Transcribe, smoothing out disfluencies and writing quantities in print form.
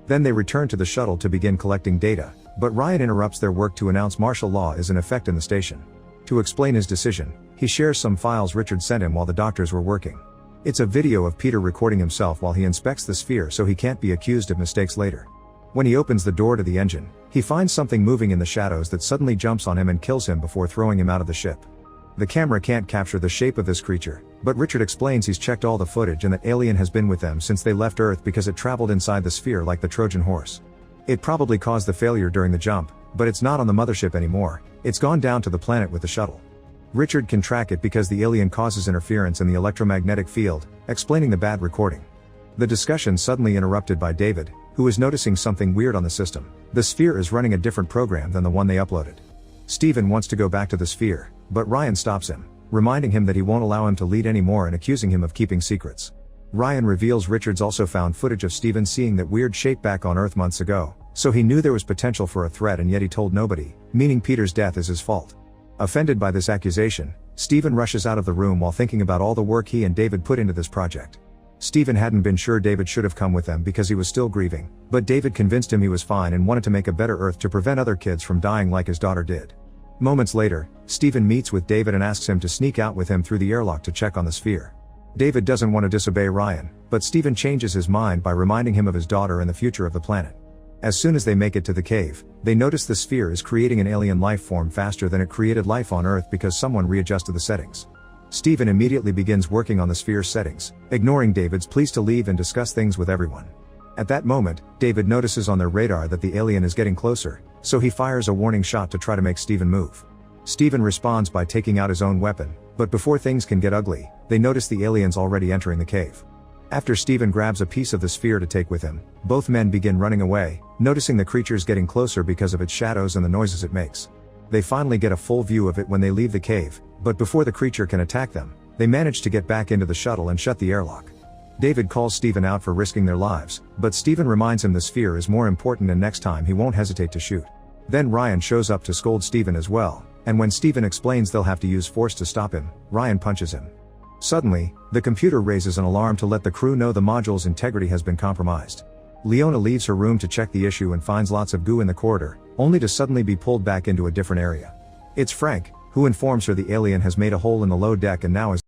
Then they return to the shuttle to begin collecting data, but Ryan interrupts their work to announce martial law is in effect in the station. To explain his decision, he shares some files Richard sent him while the doctors were working. It's a video of Peter recording himself while he inspects the sphere so he can't be accused of mistakes later. When he opens the door to the engine, he finds something moving in the shadows that suddenly jumps on him and kills him before throwing him out of the ship. The camera can't capture the shape of this creature, but Richard explains he's checked all the footage and that alien has been with them since they left Earth because it traveled inside the sphere like the Trojan horse. It probably caused the failure during the jump, but it's not on the mothership anymore, it's gone down to the planet with the shuttle. Richard can track it because the alien causes interference in the electromagnetic field, explaining the bad recording. The discussion suddenly interrupted by David, who is noticing something weird on the system. The sphere is running a different program than the one they uploaded. Steven wants to go back to the sphere, but Ryan stops him, reminding him that he won't allow him to lead anymore and accusing him of keeping secrets. Ryan reveals Richard's also found footage of Steven seeing that weird shape back on Earth months ago, so he knew there was potential for a threat and yet he told nobody, meaning Peter's death is his fault. Offended by this accusation, Steven rushes out of the room while thinking about all the work he and David put into this project. Steven hadn't been sure David should have come with them because he was still grieving, but David convinced him he was fine and wanted to make a better Earth to prevent other kids from dying like his daughter did. Moments later, Steven meets with David and asks him to sneak out with him through the airlock to check on the sphere. David doesn't want to disobey Ryan, but Steven changes his mind by reminding him of his daughter and the future of the planet. As soon as they make it to the cave, they notice the sphere is creating an alien life form faster than it created life on Earth because someone readjusted the settings. Steven immediately begins working on the sphere's settings, ignoring David's pleas to leave and discuss things with everyone. At that moment, David notices on their radar that the alien is getting closer, so he fires a warning shot to try to make Steven move. Steven responds by taking out his own weapon, but before things can get ugly, they notice the aliens already entering the cave. After Steven grabs a piece of the sphere to take with him, both men begin running away, noticing the creatures getting closer because of its shadows and the noises it makes. They finally get a full view of it when they leave the cave, but before the creature can attack them, they manage to get back into the shuttle and shut the airlock. David calls Steven out for risking their lives, but Steven reminds him the sphere is more important and next time he won't hesitate to shoot. Then Ryan shows up to scold Steven as well, and when Steven explains they'll have to use force to stop him, Ryan punches him. Suddenly, the computer raises an alarm to let the crew know the module's integrity has been compromised. Leona leaves her room to check the issue and finds lots of goo in the corridor, only to suddenly be pulled back into a different area. It's Frank, who informs her the alien has made a hole in the low deck and now is